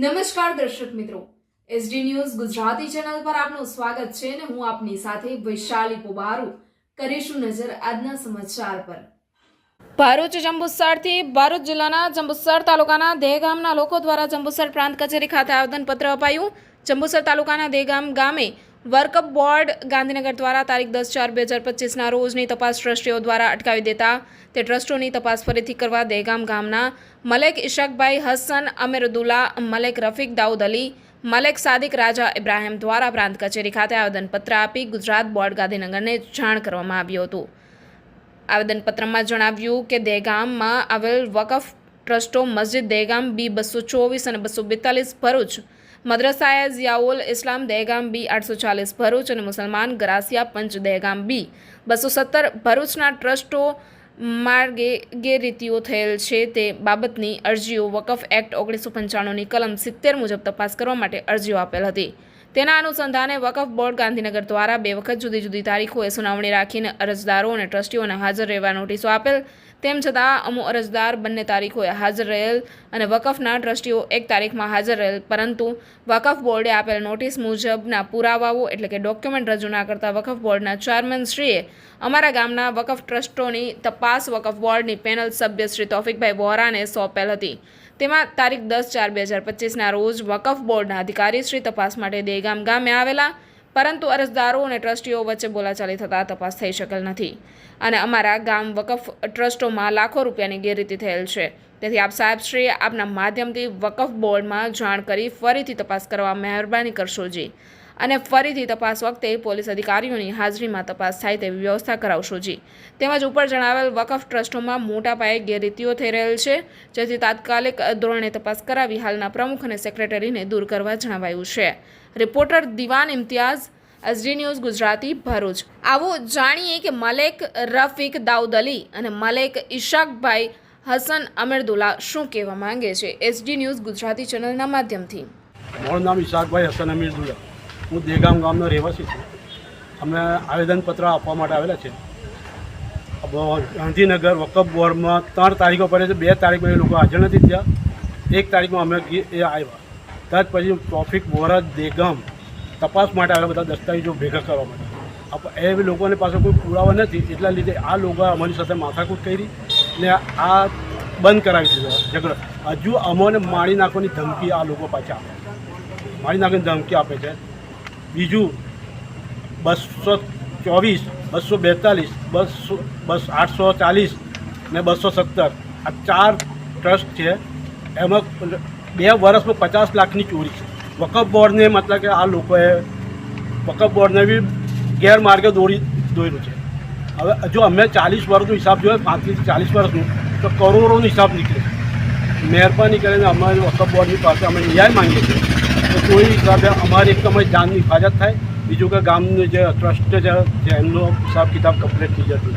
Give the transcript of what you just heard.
નમસ્કાર દર્શક મિત્રો, એસડી ન્યૂઝ ગુજરાતી ચેનલ પર આપનું સ્વાગત છે અને હું આપની સાથે વૈશાલી પોબારુ કરીશું નજર આજના સમાચાર પર। ભરૂચ જંબુસરથી ભરૂચ જિલ્લાના જંબુસર તાલુકાના દેગામના લોકો દ્વારા જંબુસર પ્રાંત કચેરી ખાતે આવેદનપત્ર અપાયું। જંબુસર તાલુકાના દેગામ ગામે વર્કઅપ બોર્ડ ગાંધીનગર દ્વારા તારીખ 10/4/2025ના રોજની તપાસ ટ્રસ્ટીઓ દ્વારા અટકાવી દેતા તે ટ્રસ્ટોની તપાસ ફરીથી કરવા દેગામ ગામના મલેક ઇશાકભાઈ હસન અમીરુદ્દુલ્લા, મલેક રફીક દાઉદ અલી, મલેક સાદિક રાજા ઇબ્રાહિમ દ્વારા પ્રાંત કચેરી ખાતે આવેદનપત્ર આપી ગુજરાત બોર્ડ ગાંધીનગરને જાણ કરવામાં આવ્યું હતું। આવેદનપત્રમાં જણાવ્યું કે દેગામમાં આવેલ વકફ ટ્રસ્ટો મસ્જિદ દેગામ B 224 અને 242 ભરૂચ, મદ્રસાએ ઝિયાઉલ ઇસ્લામ દેગામ B 840 ભરૂચ અને મુસલમાન ગરાસિયા પંચ દેગામ B 217 ભરૂચના ટ્રસ્ટો માર્ગે ગેરરીતિઓ થયેલ છે તે બાબતની અરજીઓ વકફ એક્ટ 1995ની કલમ 70 મુજબ તપાસ કરવા માટે અરજીઓ આપેલ હતી। તેના અનુસંધાને વકફ બોર્ડ ગાંધીનગર દ્વારા 2 વખત જુદી જુદી તારીખોએ સુનાવણી રાખીને અરજદારો અને ટ્રસ્ટીઓને હાજર રહેવા નોટિસો આપેલ। તેમ છતાં અમુક અરજદાર બંને તારીખોએ હાજર રહેલ અને વકફના ટ્રસ્ટીઓ એક તારીખમાં હાજર રહેલ, પરંતુ વકફ બોર્ડે આપેલ નોટિસ મુજબના પુરાવાઓ એટલે કે ડોક્યુમેન્ટ રજૂ ના કરતા વકફ બોર્ડના ચેરમેન શ્રીએ અમારા ગામના વકફ ટ્રસ્ટોની તપાસ વકફ બોર્ડની પેનલ સભ્ય શ્રી તૌફિકભાઈ વોરાને સોંપેલ હતી। તેમાં તારીખ 10/4/2025ના રોજ વકફ બોર્ડના અધિકારી શ્રી તપાસ માટે દેગામ ગામે આવેલા, પરંતુ અરજદારો અને ટ્રસ્ટીઓ વચ્ચે બોલાચાલી થતાં તપાસ થઈ શકેલ નથી અને અમારા ગામ વકફ ટ્રસ્ટોમાં લાખો રૂપિયાની ગેરરીતિ થયેલ છે। તેથી આપ સાહેબશ્રીએ આપના માધ્યમથી વકફ બોર્ડમાં જાણ કરી ફરીથી તપાસ કરવા મહેરબાની કરશોજી અને ફરીથી તપાસ વખતે પોલીસ અધિકારીઓની હાજરીમાં તપાસ થાય તેવી વ્યવસ્થા કરાવશોજી। તેમજ ઉપર જણાવેલ વકફ ટ્રસ્ટોમાં મોટા પાયે ગેરરીતિઓ થઈ રહેલ છે, જેથી તાત્કાલિક ધોરણે તપાસ કરાવી હાલના પ્રમુખ અને સેક્રેટરીને દૂર કરવા જણાવાયું છે। Reporter Diwan Imtiaz, SD news Gujarati, Bharuch. આવો જાણીએ કે મલેક રફીક દાઉદ અલી અને મલેક ઇશાકભાઈ હસન અમીરુદ્દુલ્લા શું કહેવા માંગે છે એસડી ન્યૂઝ ગુજરાતી ચેનલના માધ્યમથી। મારું નામ ઇશાકભાઈ હસન અમીરુદ્દુલ્લા, હું દેગામ ગામનો રહેવાસી છું। અમે આવેદનપત્ર આપવા માટે આવેલા છે। ગાંધીનગર વકફ બોર્ડમાં 3 તારીખો પડે છે, 2 તારીખમાં એ લોકો હાજર નથી થયા, 1 તારીખમાં અમે એ આવ્યા, ત્યાર પછી તૌફિક વોરા દેગામ તપાસ માટે આવેલા બધા દસ્તાવેજો ભેગા કરવા માટે। એ લોકોની પાસે કોઈ પુરાવા નથી, એટલા લીધે આ લોકો અમારી સાથે માથાકૂટ કરી ને આ બંધ કરાવી દીધો ઝઘડો। હજુ અમને મારી નાખવાની ધમકી આ લોકો પાછા આપે, મારી નાખવાની ધમકી આપે છે। બીજું 224, 242, 840 ને 217 આ 4 ટ્રસ્ટ છે। એમાં 2 વર્ષમાં 50 લાખની ચોરી છે। વકફ બોર્ડને મતલબ કે આ લોકોએ વકફ બોર્ડને બી ગેરમાર્ગે દોર્યું છે। હવે જો અમે 40 વર્ષનો હિસાબ જોઈએ, 35 થી 40 વર્ષનું, તો કરોડોનો હિસાબ નીકળે। મહેરબાની કરીને અમારી વકફ બોર્ડની પાસે અમે ન્યાય માંગીએ છીએ તો કોઈ હિસાબે અમારી એક અમારી જાનની હિફાજત થાય, બીજું કે ગામનું જે ટ્રસ્ટ છે એમનો હિસાબ કિતાબ કમ્પ્લીટ થઈ જતું।